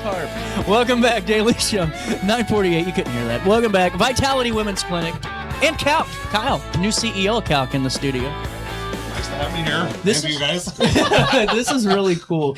Carp. Welcome back, Daily Show. 9:48. You couldn't hear that. Welcome back. Vitality Women's Clinic and CALC. Kyle, new CEO of CALC in the studio. Nice to have me here. This Thank is, you guys. This is really cool.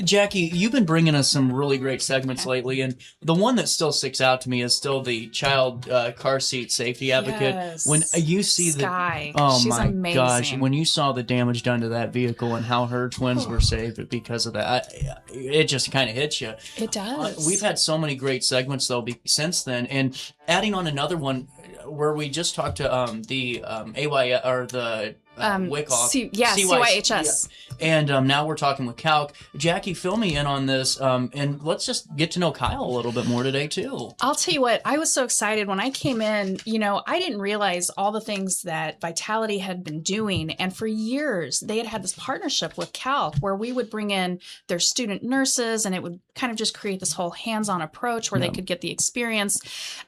Jackie, you've been bringing us some really great segments lately, and the one that still sticks out to me is still the child car seat safety advocate. Yes. When you see Sky. oh She's my amazing. gosh, when you saw the damage done to that vehicle and how her twins were saved because of that, it just kind of hits you. It does. We've had so many great segments though since then, and adding on another one where we just talked to the AY or the WICOG. CYHS. Yeah. And now we're talking with CALC. Jackie, fill me in on this, and let's just get to know Kyle a little bit more today, too. I'll tell you what, I was so excited when I came in. I didn't realize all the things that Vitality had been doing. And for years, they had this partnership with CALC where we would bring in their student nurses, and it would kind of just create this whole hands-on approach where they could get the experience.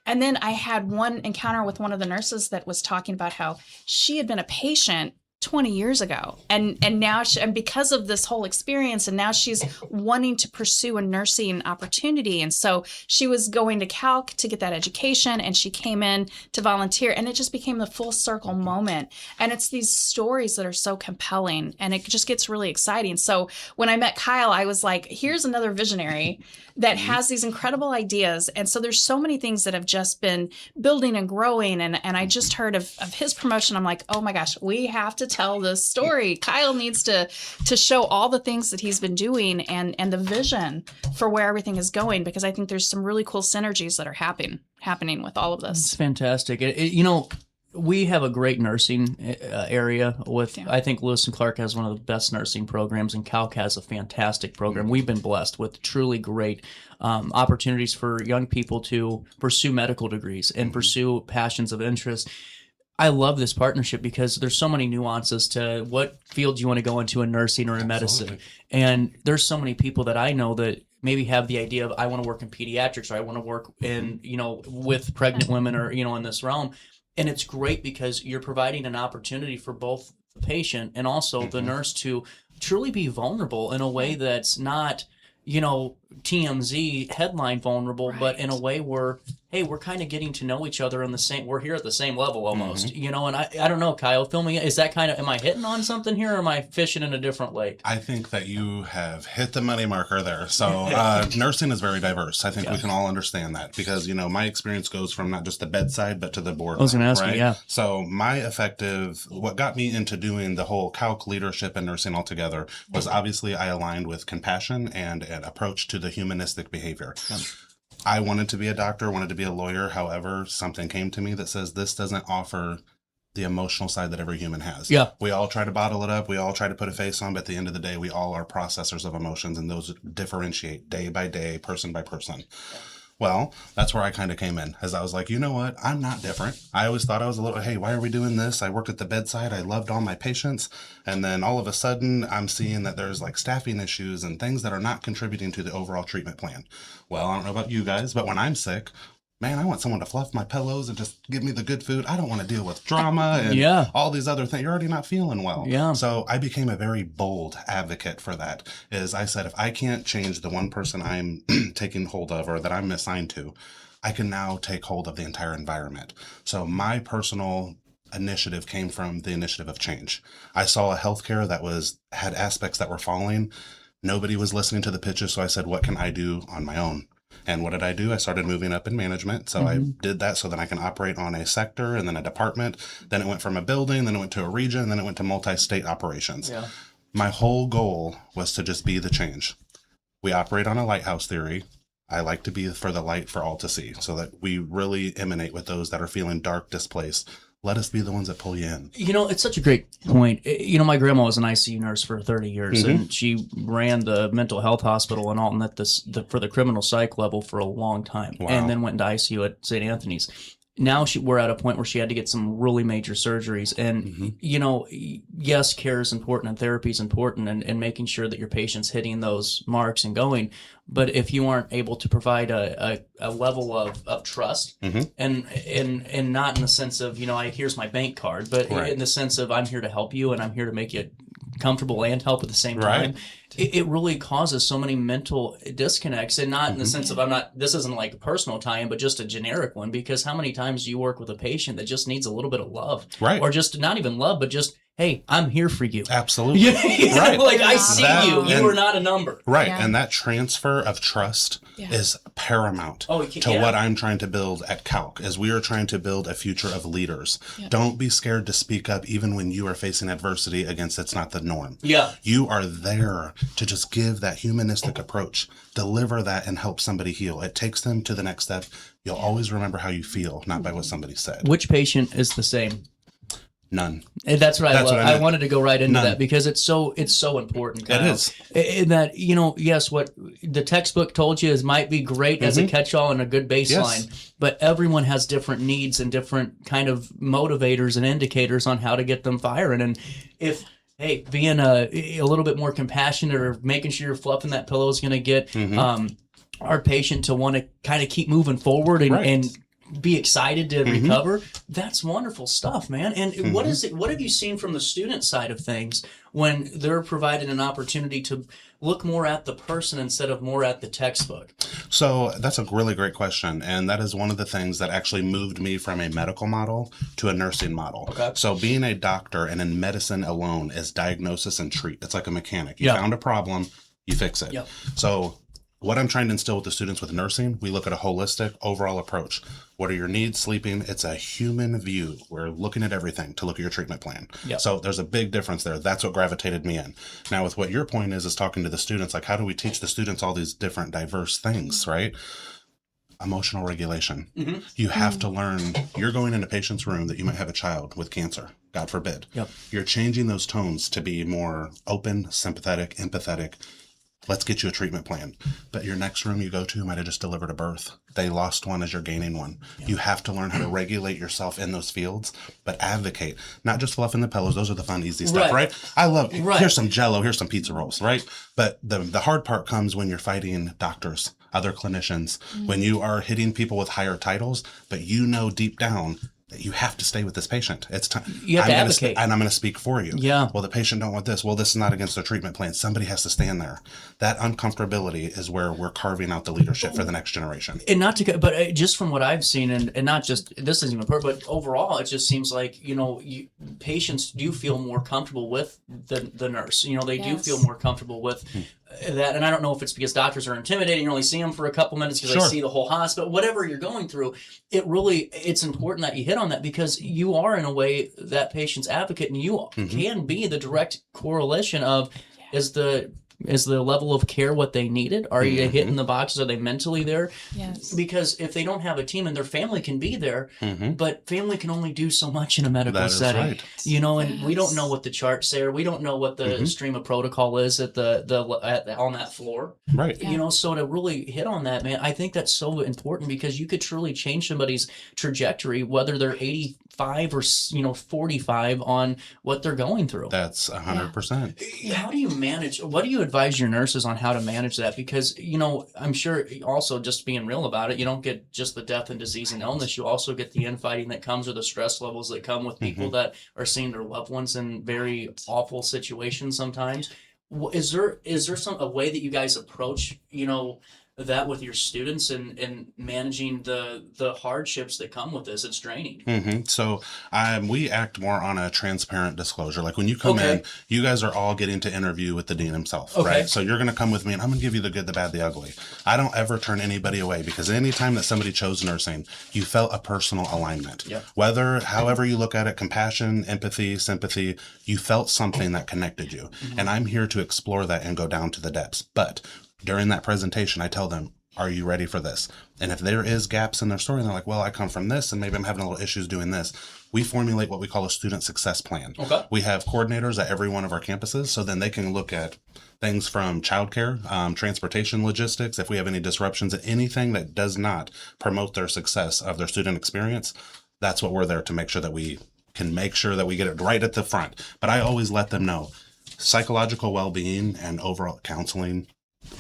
And then I had one encounter with one of the nurses that was talking about how she had been a patient 20 years ago. And now and because of this whole experience, and now she's wanting to pursue a nursing opportunity. And so she was going to CALC to get that education, and she came in to volunteer, and it just became the full circle moment. And it's these stories that are so compelling, and it just gets really exciting. So when I met Kyle, I was like, here's another visionary that has these incredible ideas. And so there's so many things that have just been building and growing. And I just heard of his promotion. I'm like, oh my gosh, we have to tell this story. Kyle needs to show all the things that he's been doing and the vision for where everything is going, because I think there's some really cool synergies that are happening with all of this. It's fantastic. We have a great nursing area with, I think Lewis and Clark has one of the best nursing programs, and CALC has a fantastic program. We've been blessed with truly great opportunities for young people to pursue medical degrees and pursue passions of interest. I love this partnership because there's so many nuances to what field you want to go into in nursing or in medicine. And there's so many people that I know that maybe have the idea of, I want to work in pediatrics, or I want to work in, with pregnant women, or, in this realm. And it's great because you're providing an opportunity for both the patient and also the nurse to truly be vulnerable in a way that's not, TMZ headline vulnerable, but in a way where, hey, we're kind of getting to know each other we're here at the same level almost, and I don't know, Kyle, fill me in. Is that am I hitting on something here, or am I fishing in a different lake? I think that you have hit the money marker there. So nursing is very diverse. I think we can all understand that because, my experience goes from not just the bedside, but to the board. I was going to ask you, yeah. So what got me into doing the whole CALC leadership and nursing altogether was obviously I aligned with compassion and an approach to the humanistic behavior. I wanted to be a doctor, wanted to be a lawyer. However, something came to me that says this doesn't offer the emotional side that every human has. Yeah. We all try to bottle it up. We all try to put a face on, but at the end of the day, we all are processors of emotions, and those differentiate day by day, person by person. Well, that's where I kind of came in, as I was like, you know what? I'm not different. I always thought I was a little, hey, why are we doing this? I worked at the bedside. I loved all my patients. And then all of a sudden, I'm seeing that there's like staffing issues and things that are not contributing to the overall treatment plan. Well, I don't know about you guys, but when I'm sick, man, I want someone to fluff my pillows and just give me the good food. I don't want to deal with drama and all these other things. You're already not feeling well. Yeah. So I became a very bold advocate for that. Is I said, if I can't change the one person I'm taking hold of or that I'm assigned to, I can now take hold of the entire environment. So my personal initiative came from the initiative of change. I saw a healthcare that had aspects that were falling. Nobody was listening to the pitches. So I said, what can I do on my own? And what did I do? I started moving up in management. So I did that so that I can operate on a sector and then a department. Then it went from a building, then it went to a region, then it went to multi-state operations. Yeah. My whole goal was to just be the change. We operate on a lighthouse theory. I like to be for the light for all to see, so that we really emanate with those that are feeling dark, displaced. Let us be the ones that pull you in. It's such a great point. My grandma was an ICU nurse for 30 years, and she ran the mental health hospital in Alton for the criminal psych level for a long time, and then went into ICU at St. Anthony's. Now we're at a point where she had to get some really major surgeries, and yes, care is important and therapy is important, and making sure that your patient's hitting those marks and going. But if you aren't able to provide a level of trust, and not in the sense of here's my bank card, but in the sense of I'm here to help you and I'm here to make you comfortable and help at the same time, it really causes so many mental disconnects, and not in the sense of this isn't like a personal tie-in, but just a generic one, because how many times do you work with a patient that just needs a little bit of love, or just not even love, but just, hey, I'm here for you. Absolutely. Right. Like, I see you. You are not a number. Right. Yeah. And that transfer of trust is paramount to what I'm trying to build at CALC, is we are trying to build a future of leaders. Yeah. Don't be scared to speak up even when you are facing adversity against it's not the norm. Yeah. You are there to just give that humanistic approach, deliver that, and help somebody heal. It takes them to the next step. You'll always remember how you feel, not by what somebody said. Which patient is the same? None. And that's what I love. I wanted to go right into that because it's so important. Kyle. It is. In that, yes, what the textbook told you might be great as a catch-all and a good baseline, but everyone has different needs and different kind of motivators and indicators on how to get them firing. And if, hey, being a little bit more compassionate or making sure you're fluffing that pillow is going to get our patient to want to kind of keep moving forward and be excited to recover. That's wonderful stuff, man. And what is it? What have you seen from the student side of things when they're provided an opportunity to look more at the person instead of more at the textbook? So that's a really great question. And that is one of the things that actually moved me from a medical model to a nursing model. Okay. So being a doctor and in medicine alone is diagnosis and treat. It's like a mechanic. You found a problem, you fix it. Yep. So what I'm trying to instill with the students with nursing, we look at a holistic overall approach. What are your needs? Sleeping. It's a human view. We're looking at everything to look at your treatment plan. Yep. So there's a big difference there. That's what gravitated me in. Now, with what your point is talking to the students, like how do we teach the students all these different diverse things, right? Emotional regulation. You have to learn, you're going in a patient's room that you might have a child with cancer, God forbid. Yep. You're changing those tones to be more open, sympathetic, empathetic. Let's get you a treatment plan. But your next room you go to might have just delivered a birth. They lost one as you're gaining one. Yeah. You have to learn how to regulate yourself in those fields, but advocate. Not just fluffing the pillows. Those are the fun, easy stuff, right? I love, here's some Jell-O, here's some pizza rolls, right? But the hard part comes when you're fighting doctors, other clinicians, when you are hitting people with higher titles, but deep down, you have to stay with this patient. It's time. You have to advocate. And I'm going to speak for you. Yeah. Well, the patient don't want this. Well, this is not against their treatment plan. Somebody has to stand there. That uncomfortability is where we're carving out the leadership for the next generation. And not to, but just from what I've seen, and not just, this isn't even important, but overall, it just seems like, patients do feel more comfortable with the nurse. They do feel more comfortable with that. And I don't know if it's because doctors are intimidating, you only see them for a couple minutes because they see the whole hospital, whatever you're going through. It's important that you hit on that because you are in a way that patient's advocate, and you can be the direct correlation of is the level of care what they needed? Are you hitting the boxes? Are they mentally there? Yes. Because if they don't have a team and their family can be there, but family can only do so much in a medical setting. Right. And we don't know what the charts say, or we don't know what the stream of protocol is at on that floor. Right. Yeah. So to really hit on that, man, I think that's so important because you could truly change somebody's trajectory, whether they're 85 or 45 on what they're going through. That's 100%. How do you manage? What do you advise your nurses on how to manage that? Because I'm sure also just being real about it, you don't get just the death and disease and illness. You also get the infighting that comes, or the stress levels that come with people that are seeing their loved ones in very awful situations sometimes. Is there a way that you guys approach that with your students and managing the hardships that come with this? It's draining. So we act more on a transparent disclosure. Like when you come in, you guys are all getting to interview with the dean himself, right? So you're going to come with me and I'm going to give you the good, the bad, the ugly. I don't ever turn anybody away because anytime that somebody chose nursing, you felt a personal alignment. Yep. However you look at it, compassion, empathy, sympathy, you felt something that connected you. And I'm here to explore that and go down to the depths. But during that presentation, I tell them, are you ready for this? And if there is gaps in their story, and they're like, well, I come from this, and maybe I'm having a little issues doing this, we formulate what we call a student success plan. Okay. We have coordinators at every one of our campuses, so then they can look at things from childcare, transportation logistics, if we have any disruptions, anything that does not promote their success of their student experience. That's what we're there to make sure that we can make sure that we get it right at the front. But I always let them know psychological well-being and overall counseling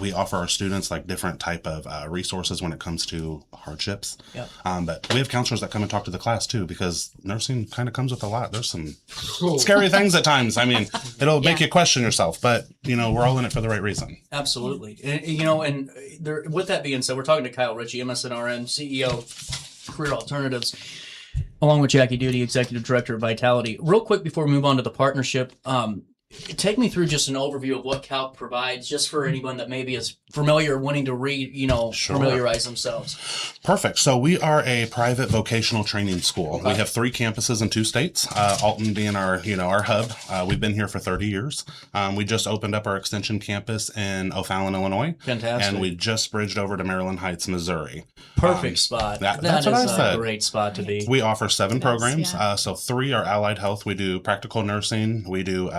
we offer our students like different type of resources when it comes to hardships. Yep. But we have counselors that come and talk to the class too, because nursing kind of comes with a lot. There's some scary things at times. I mean, it'll make you question yourself, but we're all in it for the right reason. Absolutely. And there, with that being said, we're talking to Kyle Ritchie, MSNRN, CEO, Career Alternatives, along with Jackie Duty, Executive Director of Vitality. Real quick before we move on to the partnership, take me through just an overview of what CALC provides, just for anyone that maybe is familiar, wanting to Sure. familiarize themselves. Perfect. So we are a private vocational training school. Okay. We have 3 campuses in 2 states. Alton being our hub. We've been here for 30 years. We just opened up our extension campus in O'Fallon, Illinois. Fantastic. And we just bridged over to Maryland Heights, Missouri. Perfect spot. That's what I said. A great spot to be. We offer 7 programs. yeah. So 3 are allied health. We do practical nursing. We do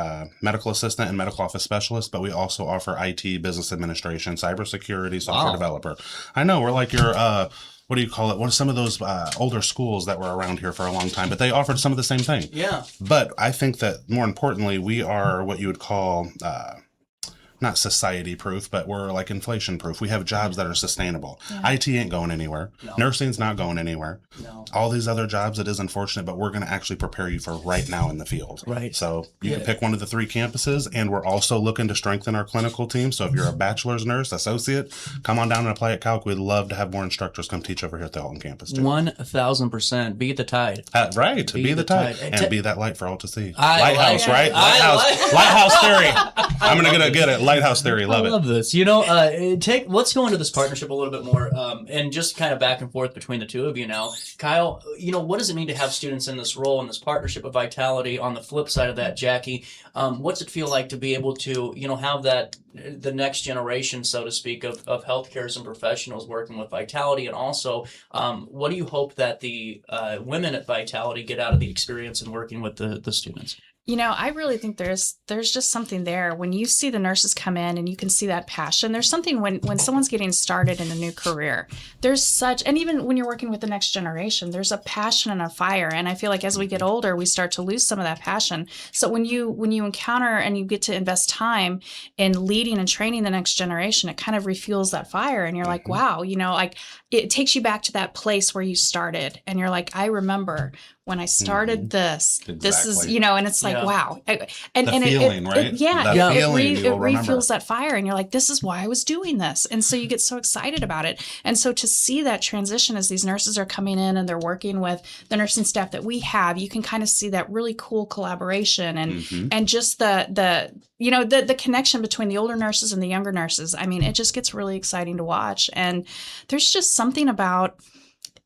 medical assistant and medical office specialist, but we also offer IT, business administration, cybersecurity, software Wow. developer. I know we're like your, what do you call it? What are some of those older schools that were around here for a long time, but they offered some of the same thing. Yeah. But I think that more importantly, we are what you would call, not society proof, but we're like inflation proof. We have jobs that are sustainable. Yeah. IT ain't going anywhere. No. Nursing's not going anywhere. No. All these other jobs, it is unfortunate, but we're going to actually prepare you for right now in the field. Right. So you Yeah. can pick one of the 3 campuses, and we're also looking to strengthen our clinical team. So if you're a bachelor's nurse, associate, come on down and apply at CALC. We'd love to have more instructors come teach over here at the Alton campus too. 1000%. Beat the tide. Right. Be the tide. tide. And be that light for all to see. I Lighthouse, like right? it. I Lighthouse. Lighthouse theory. I'm going to get it. Lighthouse theory. Love I it. love this. Let's go into this partnership a little bit more, and just kind of back and forth between the two of you now. Kyle, what does it mean to have students in this role, in this partnership with Vitality? On the flip side of that, Jackie, what's it feel like to be able to, have that, the next generation, so to speak, of healthcares and professionals working with Vitality? And also, what do you hope that the women at Vitality get out of the experience in working with the students? I really think there's just something there when you see the nurses come in and you can see that passion. There's something when someone's getting started in a new career, and even when you're working with the next generation, there's a passion and a fire. And I feel like as we get older, we start to lose some of that passion. So when you encounter and you get to invest time in leading and training the next generation, it kind of refuels that fire. And you're like, wow, like it takes you back to that place where you started. And you're like, I remember when I started this is, and it's like, Yeah. wow. And The feeling, right? That feeling you will remember. refuels that fire. And you're like, this is why I was doing this. And so you get so excited about it. And so to see that transition as these nurses are coming in and they're working with the nursing staff that we have, you can kind of see that really cool collaboration and just the connection between the older nurses and the younger nurses. I mean, it just gets really exciting to watch. And there's just something about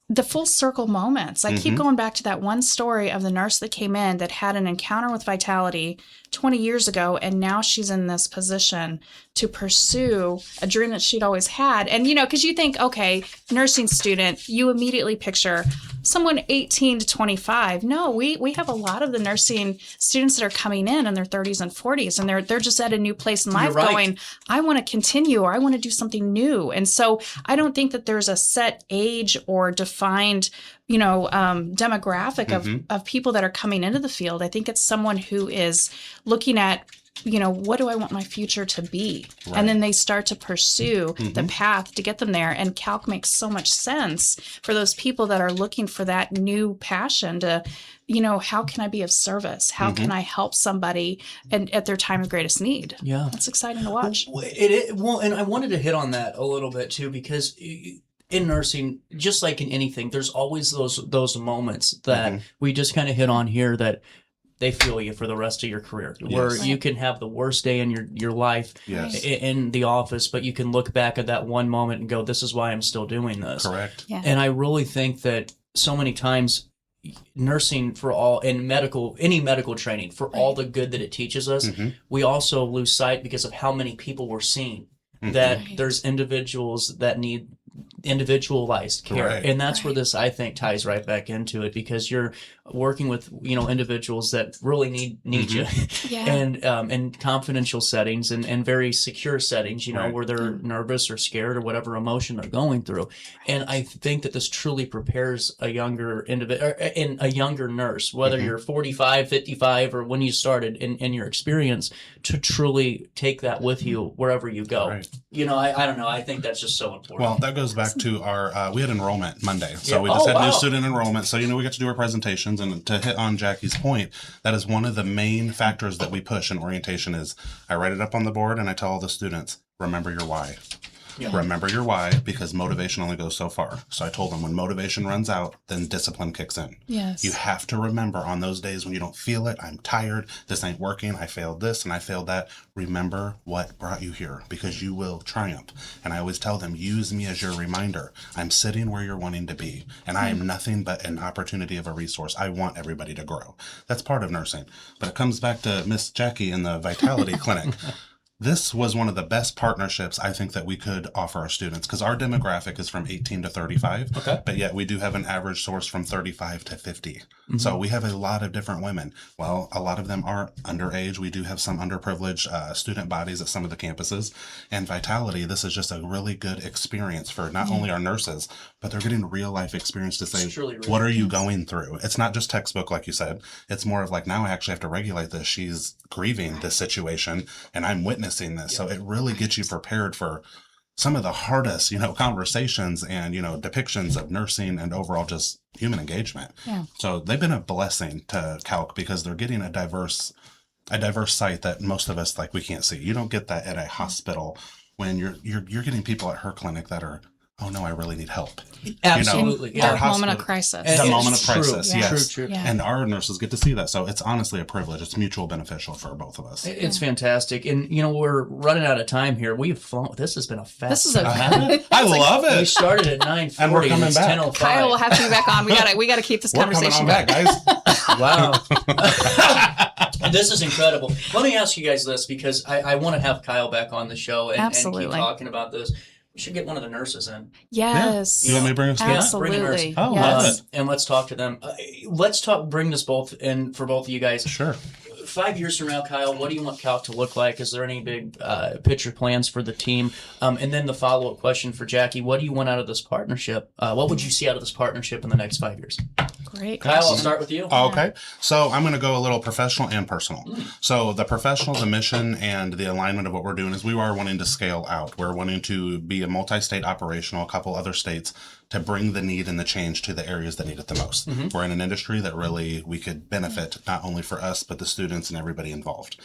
the full circle moments. I keep going back to that one story of the nurse that came in that had an encounter with Vitality 20 years ago, and now she's in this position to pursue a dream that she'd always had. And, because you think, okay, nursing student, you immediately picture someone 18 to 25. No, we have a lot of the nursing students that are coming in their 30s and 40s, and they're just at a new place in life going, I want to continue, or I want to do something new. And so I don't think that there's a set age or defined demographic of people that are coming into the field. I think it's someone who is looking at, what do I want my future to be? Right. And then they start to pursue the path to get them there. And CALC makes so much sense for those people that are looking for that new passion to, how can I be of service? How can I help somebody at their time of greatest need? Yeah. It's exciting to watch. Well, and I wanted to hit on that a little bit too, because in nursing, just like in anything, there's always those moments that we just kind of hit on here that they fuel you for the rest of your career. Yes. Where you can have the worst day in your life in the office, but you can look back at that one moment and go, this is why I'm still doing this. Correct. Yeah. And I really think that so many times nursing any medical training, for all the good that it teaches us, we also lose sight because of how many people we're seeing. That there's individuals that need individualized care. Right. And that's where this, I think, ties right back into it, because you're working with individuals that really need you, Yeah. and in confidential settings and very secure settings, Right. where they're nervous or scared or whatever emotion they're going through. And I think that this truly prepares a younger individual and a younger nurse, whether you're 45, 55, or when you started in your experience, to truly take that with you wherever you go. Right. I don't know. I think that's just so important. Well, that goes back to our, we had enrollment Monday. So Yeah. we just Oh, had wow. new student enrollment. So, we got to do our presentations, and to hit on Jackie's point, that is one of the main factors that we push in orientation is I write it up on the board and I tell all the students, remember your why. Yeah. Remember your why, because motivation only goes so far. So I told them when motivation runs out, then discipline kicks in. Yes. You have to remember on those days when you don't feel it, I'm tired, this ain't working, I failed this and I failed that. Remember what brought you here, because you will triumph. And I always tell them, use me as your reminder. I'm sitting where you're wanting to be, and I am nothing but an opportunity of a resource. I want everybody to grow. That's part of nursing. But it comes back to Miss Jackie in the Vitality Clinic. This was one of the best partnerships I think that we could offer our students, because our demographic is from 18 to 35, Okay. but yet we do have an average source from 35 to 50. So we have a lot of different women. Well, a lot of them are underage. We do have some underprivileged student bodies at some of the campuses. And Vitality, this is just a really good experience for not only our nurses, but they're getting real life experience to say, It's truly real. what are you going through? It's not just textbook, like you said. It's more of like, now I actually have to regulate this. She's grieving this situation and I'm witnessing this. So it really gets you prepared for some of the hardest, conversations and, depictions of nursing and overall just human engagement. Yeah. So they've been a blessing to CALC, because they're getting a diverse site that most of us, like, we can't see. You don't get that at a hospital when you're getting people at her clinic that are, oh no, I really need help. Absolutely. Our That moment of hospital- crisis. The It's moment of true. crisis, Yeah. yes. True. Yeah. And our nurses get to see that. So it's honestly a privilege. It's mutual beneficial for both of us. It's fantastic. And, we're running out of time here. We've flown. This has been a fast. This is a- I love We it. started at 9:40 And we're coming it's back. 10:05. Kyle will have to be back on. We gotta keep this We're coming conversation on back, guys. Wow. This is incredible. Let me ask you guys this, because I want to have Kyle back on the show and keep Absolutely. talking about this. We should get one of the nurses in. Yes. You want me to bring us together? Absolutely. Bring a nurse. Oh, yes. love it. And let's talk to them. Bring this both in for both of you guys. Sure. 5 years from now, Kyle, what do you want CALC to look like? Is there any big picture plans for the team? And then the follow-up question for Jackie, what do you want out of this partnership? What would you see out of this partnership in the next 5 years? Great. Kyle, I'll question. start with you. Okay. So I'm going to go a little professional and personal. So the professional, the mission, and the alignment of what we're doing is we are wanting to scale out. We're wanting to be a multi-state operational, a couple other states, to bring the need and the change to the areas that need it the most. We're in an industry that really we could benefit, not only for us, but the students and everybody involved.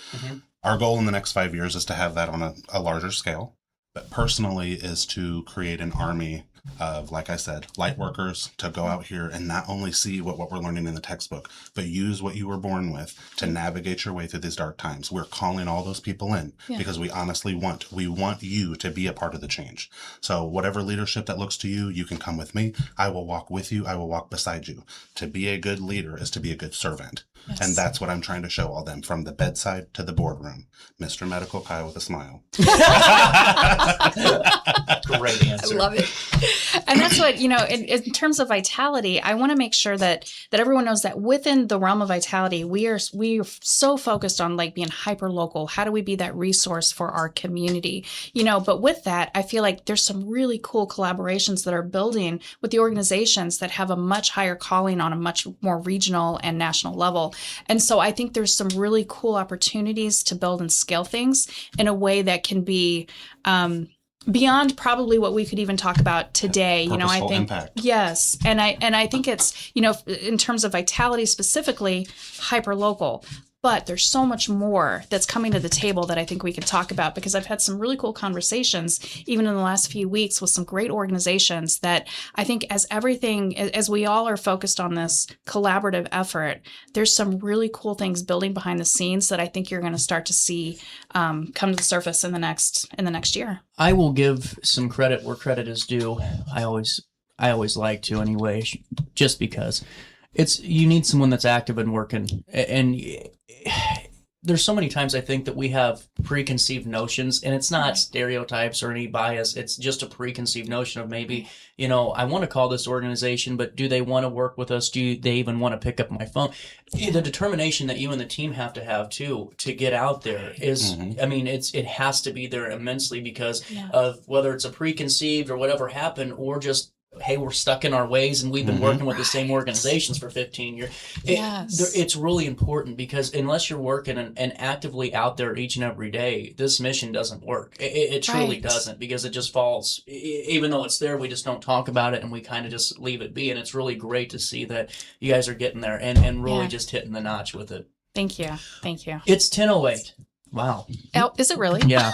Our goal in the next 5 years is to have that on a larger scale. But personally is to create an army of, like I said, light workers to go out here and not only see what we're learning in the textbook, but use what you were born with to navigate your way through these dark times. We're calling all those people in because we honestly want you to be a part of the change. So whatever leadership that looks to you, you can come with me. I will walk with you. I will walk beside you. To be a good leader is to be a good servant. Yes. And that's what I'm trying to show all them, from the bedside to the boardroom. Mr. Medical Kyle with a smile. Great answer. I love it. And that's what, in terms of vitality, I want to make sure that everyone knows that within the realm of vitality, we are so focused on like being hyper local. How do we be that resource for our community? But with that, I feel like there's some really cool collaborations that are building with the organizations that have a much higher calling on a much more regional and national level. And so I think there's some really cool opportunities to build and scale things in a way that can be beyond probably what we could even talk about today. I Purposeful think impact. yes, and I think it's in terms of vitality specifically, hyper local. But there's so much more that's coming to the table that I think we could talk about, because I've had some really cool conversations even in the last few weeks with some great organizations that I think as we all are focused on this collaborative effort, there's some really cool things building behind the scenes that I think you're going to start to see come to the surface in the next year. I will give some credit where credit is due. I always like to anyway, just because you need someone that's active and working. And there's so many times I think that we have preconceived notions, and it's not stereotypes or any bias. It's just a preconceived notion of maybe, I want to call this organization, but do they want to work with us? Do they even want to pick up my phone? The determination that you and the team have too to get out there is, I mean, it has to be there immensely because of whether it's a preconceived or whatever happened, or just, hey, we're stuck in our ways and we've been working with the same organizations for 15 years. It's really important because unless you're working and actively out there each and every day, this mission doesn't work. It truly doesn't, because it just falls. Even though it's there, we just don't talk about it and we kind of just leave it be. And it's really great to see that you guys are getting there and really just hitting the notch with it. Thank you. It's 10:08. Wow. Oh, is it really? Yeah.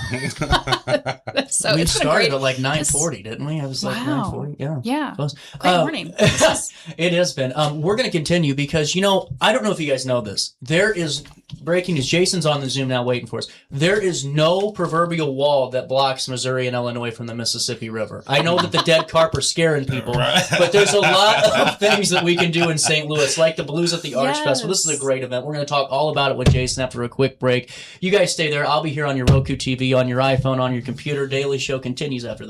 So we it's started at like 9:40, didn't we? I was like 9:40. Yeah. Yeah. Close. Great morning. It has been. We're going to continue because, I don't know if you guys know this. There is breaking news. Jason's on the Zoom now waiting for us. There is no proverbial wall that blocks Missouri and Illinois from the Mississippi River. I know that the dead carp are scaring people, but there's a lot of things that we can do in St. Louis, like the Blues at the Arch Festival. This is a great event. We're going to talk all about it with Jason after a quick break. You guys stay there. I'll be here on your Roku TV, on your iPhone, on your computer. Daily Show continues after this.